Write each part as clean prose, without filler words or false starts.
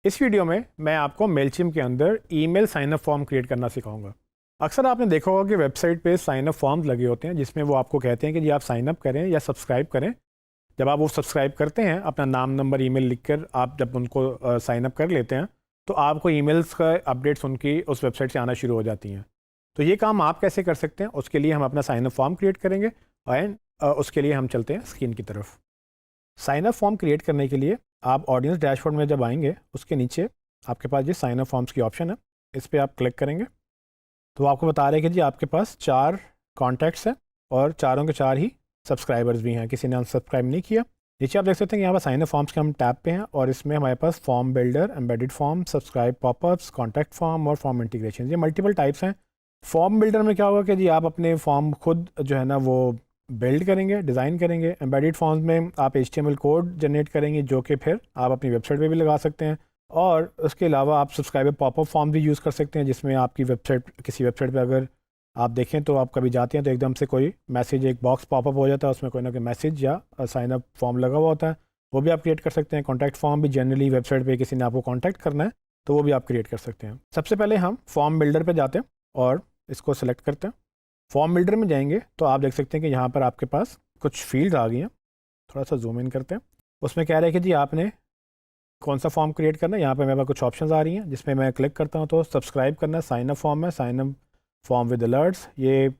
इस वीडियो में मैं आपको मेलचिम के अंदर email sign up form create करना सिखाऊंगा। अक्सर आपने देखा होगा कि वेबसाइट पे साइन अप फॉर्म्स लगे होते हैं जिसमें वो आपको कहते हैं कि जी आप साइन अप करें या सब्सक्राइब करें। जब आप वो सब्सक्राइब करते हैं अपना नाम नंबर ईमेल लिखकर आप जब उनको साइन अप कर लेते हैं तो आपको ईमेल्स का अपडेट्स उनकी उस वेबसाइट से आना शुरू हो जाती हैं। तो ये काम आप कैसे कर सकते हैं उसके लिए हम अपना साइन अप फॉर्म क्रिएट करेंगे एंड उसके लिए हम चलते हैं स्क्रीन की तरफ। साइन अप फॉर्म क्रिएट करने के लिए आप ऑडियंस डैशबोर्ड में जब आएंगे उसके नीचे आपके पास ये साइन अप फॉर्म्स की ऑप्शन है, इस पर आप क्लिक करेंगे तो आपको बता रहे हैं कि जी आपके पास 4 कॉन्टैक्ट्स हैं और चारों के 4 ही सब्सक्राइबर्स भी हैं, किसी ने अनसब्सक्राइब नहीं किया। नीचे आप देख सकते हैं कि यहाँ पर साइन अप फॉर्म्स के हम टैब पे हैं और इसमें हमारे पास form builder, embedded form, subscribe popups, contact form और फॉर्म इंटीग्रेशन, ये मल्टीपल टाइप्स हैं। फॉर्म बिल्डर में क्या होगा कि जी आप अपने फॉर्म खुद जो है ना वो बिल्ड करेंगे, डिज़ाइन करेंगे। एम्बेडेड फॉर्म्स में आप HTML कोड जनरेट करेंगे जो कि फिर आप अपनी वेबसाइट पे भी लगा सकते हैं। और उसके अलावा आप सब्सक्राइबर पॉपअप फॉर्म भी यूज़ कर सकते हैं जिसमें आपकी वेबसाइट किसी वेबसाइट पे अगर आप देखें तो आप कभी जाते हैं तो एकदम से कोई मैसेज, एक बॉक्स पॉपअप हो जाता है, उसमें कोई ना कोई मैसेज या साइन अप फॉर्म लगा हुआ होता है, वो भी आप क्रिएट कर सकते हैं। कॉन्टैक्ट फॉर्म भी जनरली वेबसाइट पर किसी ने आपको कॉन्टैक्ट करना है तो वो भी आप क्रिएट कर सकते हैं। सबसे पहले हम फॉर्म बिल्डर पर जाते हैं और इसको सेलेक्ट करते हैं। फॉर्म बिल्डर में जाएंगे तो आप देख सकते हैं कि यहाँ पर आपके पास कुछ फील्ड आ गई हैं। थोड़ा सा जूम इन करते हैं। उसमें कह रहे हैं कि जी आपने कौन सा फॉर्म क्रिएट करना है। यहाँ पर मेरे पास कुछ ऑप्शंस आ रही हैं जिसमें मैं क्लिक करता हूँ तो सब्सक्राइब करना है, साइन अप फॉर्म है, sign up form with alerts, ये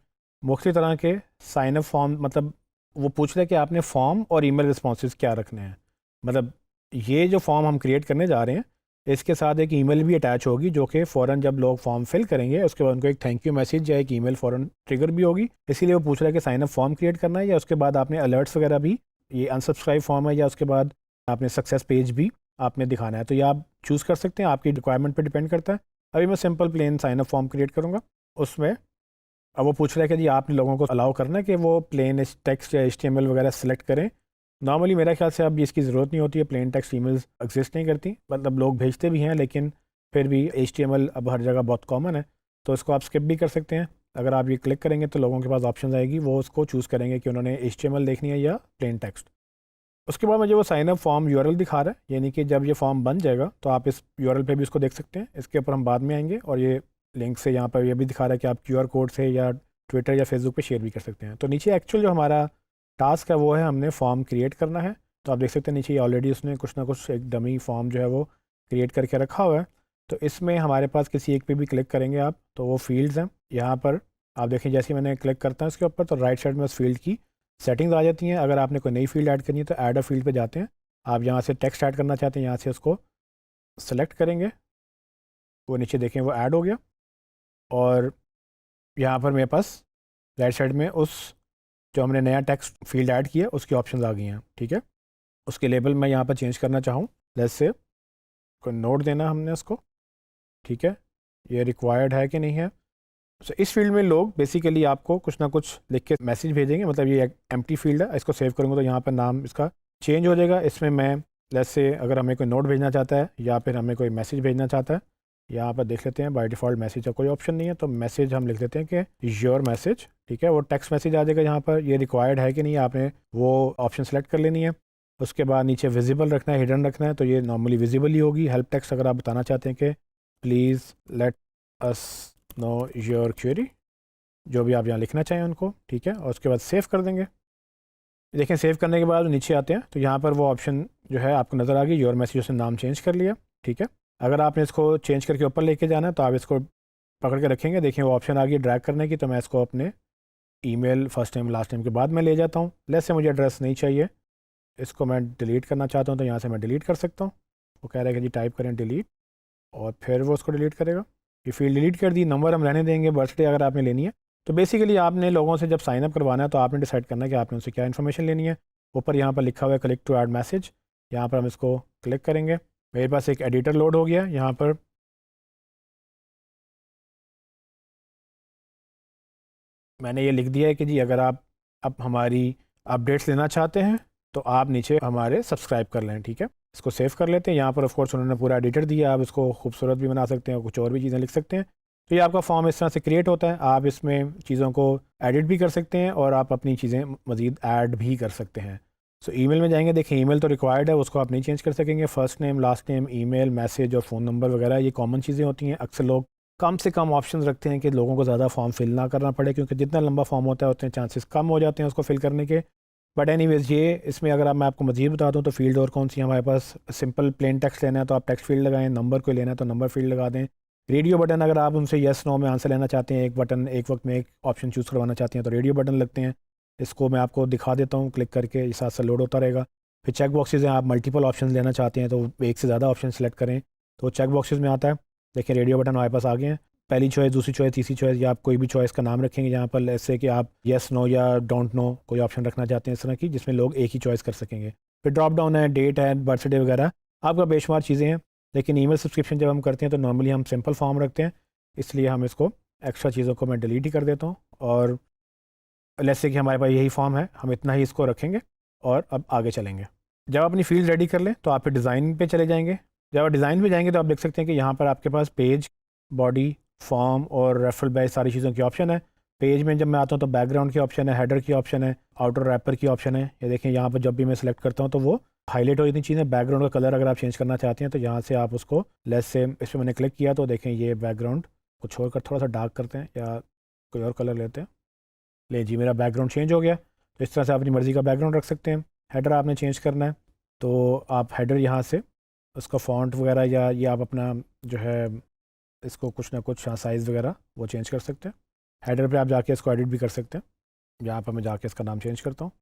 मुख्तलिफ तरह के साइन अप फॉर्म, मतलब वो पूछ रहे हैं कि आपने फॉर्म और ईमेल रिस्पॉन्सेज क्या रखने हैं। मतलब ये जो फॉर्म हम क्रिएट करने जा रहे हैं इसके साथ एक ईमेल भी अटैच होगी जो कि फ़ौरन जब लोग फॉर्म फिल करेंगे उसके बाद उनको एक थैंक यू मैसेज या एक ईमेल फ़ौरन ट्रिगर भी होगी। इसीलिए वो पूछ रहा है कि साइन अप फॉर्म क्रिएट करना है या उसके बाद आपने अलर्ट्स वगैरह भी, ये अनसब्सक्राइब फॉर्म है या उसके बाद आपने सक्सेस पेज भी आपने दिखाना है। तो ये आप चूज़ कर सकते हैं, आपकी रिक्वायरमेंट पर डिपेंड करता है। अभी मैं simple plain sign up form create करूँगा। उसमें अब वो पूछ रहा है कि जी आपने लोगों को अलाउ करना है कि वो प्लेन टेक्स्ट या HTML वगैरह सेलेक्ट करें। नॉर्मली मेरा ख्याल से अब इसकी ज़रूरत नहीं होती है, प्लेन टेक्स्ट ईमेल्स एग्जिस्ट नहीं करती, मतलब लोग भेजते भी हैं लेकिन फिर भी HTML अब हर जगह बहुत कॉमन है तो इसको आप स्किप भी कर सकते हैं। अगर आप ये क्लिक करेंगे तो लोगों के पास ऑप्शन आएगी, वो उसको चूज़ करेंगे कि उन्होंने HTML देखनी है या प्लेन टेक्स्ट। उसके बाद मुझे वो साइन अप फॉर्म URL दिखा रहा है, यानी कि जब ये फॉर्म बन जाएगा तो आप इस URL पे भी उसको देख सकते हैं। इसके ऊपर हम बाद में आएंगे और ये लिंक से यहाँ पर ये भी दिखा रहा है कि आप QR कोड से या ट्विटर या फेसबुक पे शेयर भी कर सकते हैं। तो नीचे एक्चुअल जो हमारा टास्क है वो है हमने फॉर्म क्रिएट करना है। तो आप देख सकते हैं नीचे ऑलरेडी उसने कुछ ना कुछ एक डमी फॉर्म जो है वो क्रिएट करके रखा हुआ है। तो इसमें हमारे पास किसी एक पे भी क्लिक करेंगे आप तो वो फील्ड्स हैं। यहाँ पर आप देखें जैसे मैंने क्लिक करता हूँ इसके ऊपर तो राइट साइड में उस फील्ड की सेटिंग्स आ जाती हैं। अगर आपने कोई नई फील्ड ऐड करनी है तो ऐड अ फील्ड पे जाते हैं। आप यहाँ से टेक्स्ट ऐड करना चाहते हैं, यहाँ से उसको सेलेक्ट करेंगे, वो नीचे देखें वो ऐड हो गया। और यहाँ पर मेरे पास राइट साइड में उस जो हमने नया टेक्स्ट फील्ड ऐड किया उसकी ऑप्शंस आ गई हैं। ठीक है, उसके लेबल मैं यहाँ पर चेंज करना चाहूँ, लेट्स से कोई नोट देना हमने उसको। ठीक है, ये रिक्वायर्ड है कि नहीं है। तो इस फील्ड में लोग बेसिकली आपको कुछ ना कुछ लिख के मैसेज भेजेंगे, मतलब ये एक एम्प्टी फील्ड है। इसको सेव करूँगा तो यहाँ पर नाम इसका चेंज हो जाएगा। इसमें मैं लेट्स से अगर हमें कोई नोट भेजना चाहता है या फिर हमें कोई मैसेज भेजना चाहता है, यहाँ पर देख लेते हैं बाय डिफ़ॉल्ट मैसेज का कोई ऑप्शन नहीं है तो मैसेज हम लिख देते हैं कि योर मैसेज। ठीक है, वो टेक्स्ट मैसेज आ जाएगा। यहाँ पर ये रिक्वायर्ड है कि नहीं आपने वो ऑप्शन सेलेक्ट कर लेनी है। उसके बाद नीचे विजिबल रखना है, हिडन रखना है, तो ये नॉर्मली विजिबल ही होगी। हेल्प टेक्स्ट अगर आप बताना चाहते हैं कि please let us know your query, जो भी आप यहाँ लिखना चाहें उनको। ठीक है, और उसके बाद सेव कर देंगे। देखें सेव करने के बाद नीचे आते हैं तो यहाँ पर वो ऑप्शन जो है आपको नज़र आ गई, योर मैसेज, उसने नाम चेंज कर लिया। ठीक है, अगर आपने इसको चेंज करके ऊपर लेके जाना है तो आप इसको पकड़ के रखेंगे। देखिए वो ऑप्शन आ गई ड्रैग करने की, तो मैं इसको अपने email first name last name के बाद में ले जाता हूँ। लेट्स से मुझे एड्रेस नहीं चाहिए, इसको मैं डिलीट करना चाहता हूँ तो यहाँ से मैं डिलीट कर सकता हूँ। वो कह रहा है कि जी टाइप करें डिलीट और फिर वो उसको डिलीट करेगा। ये फील्ड डिलीट कर दी। नंबर हम रहने देंगे, बर्थडे अगर आपने लेनी है। तो बेसिकली आपने लोगों से जब साइन अप करवाना है तो आपने डिसाइड करना है कि आपने उनसे क्या इन्फॉर्मेशन लेनी है। ऊपर यहाँ पर लिखा हुआ है क्लिक टू ऐड मैसेज, यहाँ पर हम इसको क्लिक करेंगे। मेरे पास एक एडिटर लोड हो गया। यहाँ पर मैंने ये लिख दिया है कि जी अगर आप अब हमारी अपडेट्स लेना चाहते हैं तो आप नीचे हमारे सब्सक्राइब कर लें। ठीक है, इसको सेव कर लेते हैं। यहाँ पर ऑफ कोर्स उन्होंने पूरा एडिटर दिया, आप इसको खूबसूरत भी बना सकते हैं, कुछ और भी चीज़ें लिख सकते हैं। तो ये आपका फॉर्म इस तरह से क्रिएट होता है। आप इसमें चीज़ों को एडिट भी कर सकते हैं और आप अपनी चीज़ें मज़ीद ऐड भी कर सकते हैं। सो ईमेल में जाएंगे, देखिए ईमेल तो रिक्वायर्ड है, उसको आप नहीं चेंज कर सकेंगे। First name, last name, email, message और फ़ोन नंबर वगैरह ये कॉमन चीज़ें होती हैं। अक्सर लोग कम से कम ऑप्शंस रखते हैं कि लोगों को ज़्यादा फॉर्म फिल ना करना पड़े, क्योंकि जितना लंबा फॉर्म होता है उतने चांसेस कम हो जाते हैं उसको फिल करने के। बट एनीवेज ये इसमें अगर मैं आपको मज़ीद बता दूँ तो फील्ड और कौन सी हमारे पास, सिंपल प्लेन टेक्स्ट लेना है तो आप टेक्स्ट फील्ड लगाएं, नंबर को लेना है तो नंबर फील्ड लगा दें। रेडियो बटन, अगर आप उनसे येस नो में आंसर लेना चाहते हैं, एक बटन एक वक्त में एक ऑप्शन चूज़ करवाना चाहते हैं तो रेडियो बटन लगते हैं। इसको मैं आपको दिखा देता हूँ, क्लिक करके ये साथ साथ लोड होता रहेगा। फिर चेक बॉक्सेज हैं, आप मल्टीपल ऑप्शन लेना चाहते हैं तो एक से ज़्यादा ऑप्शन सेलेक्ट करें तो चेक बॉक्सेज में आता है। देखिए रेडियो बटन हमारे पास आ गए हैं, पहली चॉइस, दूसरी चॉइस, तीसरी चॉइस, या आप कोई भी चॉइस का नाम रखेंगे यहाँ पर, ऐसे कि आप येस नो या डोंट नो कोई ऑप्शन रखना चाहते हैं इस तरह की, जिसमें लोग एक ही चॉइस कर सकेंगे। फिर ड्रॉप डाउन है, डेट है, बर्थडे वगैरह, आपका बेशुमार चीज़ें हैं। लेकिन ईमेल सब्सक्रिप्शन जब हम करते हैं तो नॉर्मली हम सिंपल फॉर्म रखते हैं, इसलिए हम इसको एक्स्ट्रा चीज़ों को मैं डिलीट ही कर देता हूँ। और लेट्स से कि हमारे पास यही फॉर्म है, हम इतना ही इसको रखेंगे और अब आगे चलेंगे। जब आप अपनी फील्ड रेडी कर लें तो आप फिर डिज़ाइन पे चले जाएंगे। जब आप डिज़ाइन पे जाएंगे तो आप देख सकते हैं कि यहाँ पर आपके पास पेज, बॉडी, फॉर्म और रेफरल बैच सारी चीज़ों की ऑप्शन है। पेज में जब मैं आता हूँ तो बैकग्राउंड की ऑप्शन है, हेडर की ऑप्शन है, आउटर रैपर की ऑप्शन है। ये देखें यहाँ पर जब भी मैं सेलेक्ट करता हूँ तो वो हाईलाइट हो जाती चीज़ें। बैकग्राउंड का कलर अगर आप चेंज करना चाहते हैं तो यहाँ से आप उसको, लेस से इस पर मैंने क्लिक किया तो देखें ये बैकग्राउंड को छोड़कर थोड़ा सा डार्क करते हैं या कोई और कलर लेते हैं। ले जी, मेरा बैकग्राउंड चेंज हो गया। तो इस तरह से आप अपनी मर्ज़ी का बैकग्राउंड रख सकते हैं। हेडर आपने चेंज करना है तो आप हेडर यहाँ से उसका फ़ॉन्ट वगैरह या ये आप अपना जो है इसको कुछ ना कुछ साइज़ वगैरह वो चेंज कर सकते हैं। हेडर पे आप जाके इसको एडिट भी कर सकते हैं। यहाँ पर मैं जाके इसका नाम चेंज करता हूँ,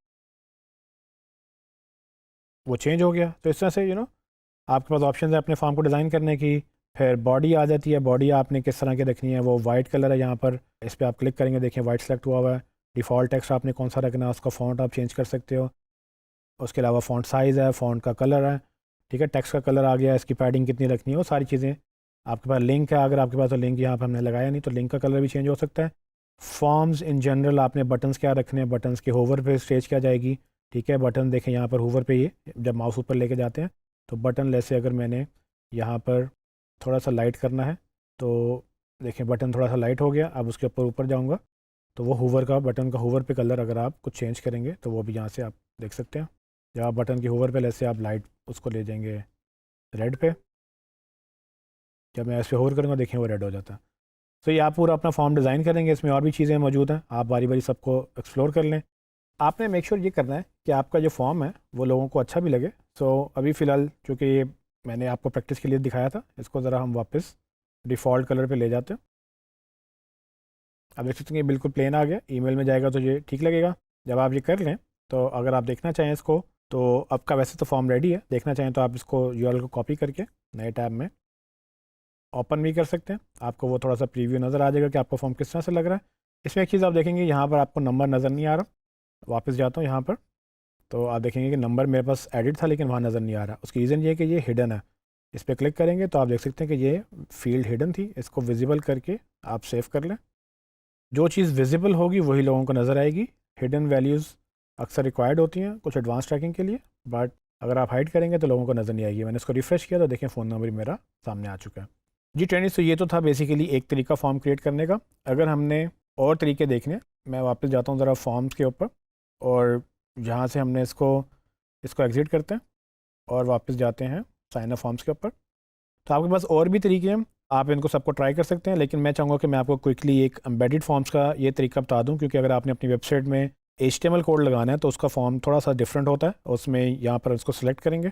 वो चेंज हो गया। तो इस तरह से आपके पास ऑप्शन है अपने फॉर्म को डिज़ाइन करने की। फिर बॉडी आ जाती है, बॉडी आपने किस तरह की रखनी है, वो वाइट कलर है यहाँ पर, इस पर आप क्लिक करेंगे, देखें वाइट सेलेक्ट हुआ हुआ है। डिफ़ॉल्ट टेक्स्ट आपने कौन सा रखना है, उसका फ़ॉन्ट आप चेंज कर सकते हो। उसके अलावा फ़ॉन्ट साइज़ है, फ़ॉन्ट का कलर है, ठीक है, टेक्स्ट का कलर आ गया, इसकी पैडिंग कितनी रखनी है, वो सारी चीज़ें। आपके पास लिंक है, अगर आपके पास तो लिंक यहाँ पर हमने लगाया नहीं तो लिंक का कलर भी चेंज हो सकता है। फॉर्म्स इन जनरल आपने बटन्स क्या रखने हैं, बटन्स के होवर पे स्टेज क्या जाएगी, ठीक है। बटन देखें यहाँ पर होवर पे, ये जब माउस ऊपर लेके जाते हैं तो बटन, जैसे अगर मैंने यहाँ पर थोड़ा सा लाइट करना है तो देखें बटन थोड़ा सा लाइट हो गया। अब उसके ऊपर ऊपर जाऊँगा तो वो होवर का, बटन का होवर पे कलर अगर आप कुछ चेंज करेंगे तो वो भी यहाँ से आप देख सकते हैं। जब आप बटन के होवर पे जैसे आप लाइट उसको ले जाएंगे रेड पे, जब मैं ऐसे होवर करूँगा देखें वो रेड हो जाता है। तो ये आप पूरा अपना फॉर्म डिज़ाइन करेंगे, इसमें और भी चीज़ें मौजूद हैं, आप बारी बारी सबको एक्सप्लोर कर लें। आपने मेक श्योर ये करना है कि आपका जो फॉर्म है वो लोगों को अच्छा भी लगे। सो अभी फ़िलहाल चूँकि ये मैंने आपको प्रैक्टिस के लिए दिखाया था, इसको ज़रा हम वापस डिफ़ॉल्ट कलर पे ले जाते हैं। आप देख सकते हैं ये बिल्कुल प्लेन आ गया, ईमेल में जाएगा तो ये ठीक लगेगा। जब आप ये कर लें तो अगर आप देखना चाहें इसको तो आपका वैसे तो फॉर्म रेडी है, देखना चाहें तो आप इसको यूआरएल को कॉपी करके नए टैब में ओपन भी कर सकते हैं। आपको वो थोड़ा सा प्रीव्यू नज़र आ जाएगा कि आपका फॉर्म किस तरह से लग रहा है। इसमें एक चीज़ आप देखेंगे, यहाँ पर आपको नंबर नज़र नहीं आ रहा। वापस जाता हूँ यहाँ पर तो आप देखेंगे कि नंबर मेरे पास एडिट था लेकिन वहाँ नज़र नहीं आ रहा। उसकी रीज़न ये है कि ये हिडन है। इस पर क्लिक करेंगे तो आप देख सकते हैं कि ये फील्ड हिडन थी, इसको विजिबल करके आप सेव कर लें। जो चीज़ विजिबल होगी वही लोगों को नज़र आएगी। हिडन वैल्यूज़ अक्सर रिक्वायर्ड होती हैं कुछ एडवांस ट्रैकिंग के लिए, बट अगर आप हाइड करेंगे तो लोगों को नज़र नहीं आएगी। मैंने इसको रिफ़्रेश किया तो देखें फ़ोन नंबर मेरा सामने आ चुका है। जी ट्रेनिंग, तो ये तो था बेसिकली एक तरीका फॉर्म क्रिएट करने का। अगर हमने और तरीके देखने, मैं वापस जाता हूँ ज़रा फॉर्म्स के ऊपर और जहाँ से हमने इसको एग्ज़िट करते हैं और वापस जाते हैं साइन अप फॉर्म्स के ऊपर। तो आपके पास और भी तरीके हैं, आप इनको सबको ट्राई कर सकते हैं, लेकिन मैं चाहूँगा कि मैं आपको क्विकली एक एम्बेडेड फॉर्म्स का ये तरीका बता दूँ, क्योंकि अगर आपने अपनी वेबसाइट में HTML कोड लगाना है तो उसका फॉर्म थोड़ा सा डिफरेंट होता है। उसमें यहाँ पर इसको सेलेक्ट करेंगे,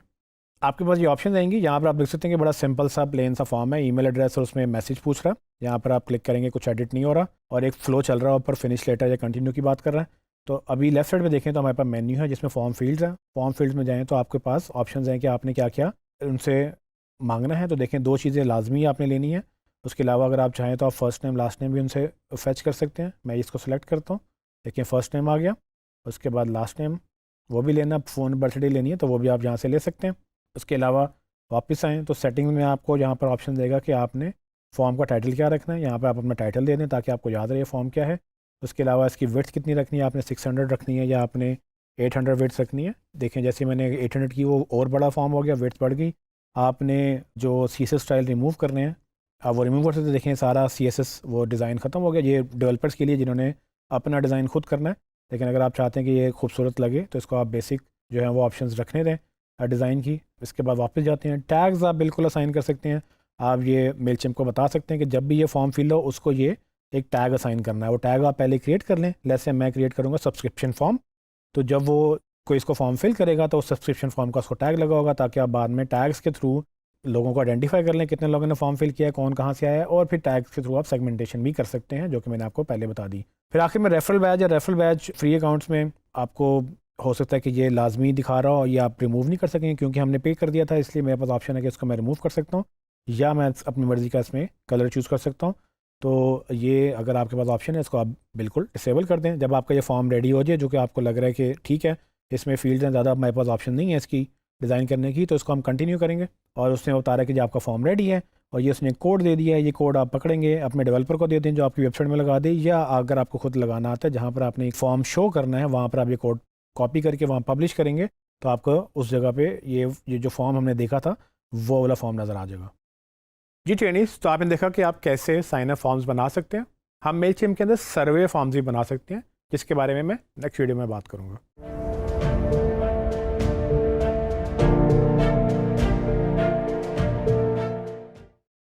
आपके पास ये ऑप्शन आएंगी। यहाँ पर आप देख सकते हैं कि बड़ा सिंपल सा प्लेन सा फॉर्म है, ईमेल एड्रेस और उसमें मैसेज पूछ रहा है। यहाँ पर आप क्लिक करेंगे, कुछ एडिट नहीं हो रहा और एक फ्लो चल रहा है ऊपर, फिनिश लेटर या कंटिन्यू की बात कर रहा है। तो अभी लेफ्ट साइड में देखें तो हमारे पास मेन्यू है जिसमें फॉर्म फील्ड्स हैं। फॉर्म फील्ड्स में जाएँ तो आपके पास ऑप्शन हैं कि आपने क्या क्या उनसे मांगना है। तो देखें दो चीज़ें लाजमी आपने लेनी है। उसके अलावा अगर आप चाहें तो आप फर्स्ट नेम लास्ट नेम भी उनसे फेच कर सकते हैं। मैं इसको सेलेक्ट करता हूँ, देखिए फर्स्ट नेम आ गया, उसके बाद लास्ट नेम वो भी लेना, फ़ोन बर्थडे लेनी है तो वो भी आप यहाँ से ले सकते हैं। उसके अलावा वापस आएँ तो सेटिंग में आपको यहाँ पर ऑप्शन देगा कि आपने फॉर्म का टाइटल क्या रखना है। यहाँ पर आप अपना टाइटल दे दें ताकि आपको याद रहे फॉर्म क्या है। उसके अलावा इसकी विड्थ कितनी रखनी है, आपने 600 रखनी है या आपने 800 विड्थ रखनी है। देखें जैसे मैंने 800 की वो और बड़ा फॉर्म हो गया, विड्थ बढ़ गई। आपने जो CSS स्टाइल रिमूव करने हैं आप वो रिमूव करते, देखें सारा CSS वो डिज़ाइन ख़त्म हो गया। ये डेवलपर्स के लिए जिन्होंने अपना डिज़ाइन खुद करना है, लेकिन अगर आप चाहते हैं कि ये खूबसूरत लगे तो इसको आप बेसिक जो है वो ऑप्शंस रखने दें डिज़ाइन की। इसके बाद वापस जाते हैं, टैग्स आप बिल्कुल असाइन कर सकते हैं। आप ये मेलचिम्प को बता सकते हैं कि जब भी ये फॉर्म फिल हो उसको ये एक टैग असाइन करना है। वो टैग आप पहले क्रिएट कर लें। जैसे मैं क्रिएट करूँगा सब्सक्रिप्शन फॉर्म, तो जब वो कोई इसको फॉर्म फिल करेगा तो उस सब्सक्रिप्शन फॉर्म का उसको टैग लगा होगा, ताकि आप बाद में टैग्स के थ्रू लोगों को आइडेंटिफाई कर लें कितने लोगों ने फॉर्म फिल किया है, कौन कहाँ से आया है, और फिर टैग्स के थ्रू आप सेगमेंटेशन भी कर सकते हैं, जो कि मैंने आपको पहले बता दी। फिर आखिर में रेफरल बैज है। रेफरल बैज फ्री अकाउंट्स में आपको हो सकता है कि ये लाजमी दिखा रहा हो, या आप रिमूव नहीं कर सकेंगे क्योंकि हमने पे कर दिया था, इसलिए मेरे पास ऑप्शन है कि इसको मैं रिमूव कर सकता हूँ, या मैं अपनी मर्ज़ी का इसमें कलर चूज़ कर सकता हूँ। तो ये अगर आपके पास ऑप्शन है इसको आप बिल्कुल डिसेबल कर दें। जब आपका ये फॉर्म रेडी हो जाए, जो कि आपको लग रहा है कि ठीक है इसमें फील्ड हैं ज़्यादा, हमारे पास ऑप्शन नहीं है इसकी डिज़ाइन करने की, तो इसको हम कंटिन्यू करेंगे। और उसने बता रहा है कि जो आपका फॉर्म रेडी है, और ये उसने कोड दे दिया है, ये कोड आप पकड़ेंगे अपने डेवलपर को दे दें जो आपकी वेबसाइट में लगा दे, या अगर आपको खुद लगाना आता है जहाँ पर आपने एक फॉर्म शो करना है वहाँ पर आप ये कोड कॉपी करके वहाँ पब्लिश करेंगे, तो आपको उस जगह पे ये जो फॉर्म हमने देखा था वो वाला फॉर्म नज़र आ जाएगा। जी ट्रेनिस, तो आपने देखा कि आप कैसे साइन अप फॉर्म्स बना सकते हैं। हम मेलचिम्प के अंदर सर्वे फॉर्म्स भी बना सकते हैं, जिसके बारे में मैं नेक्स्ट वीडियो में बात करूँगा।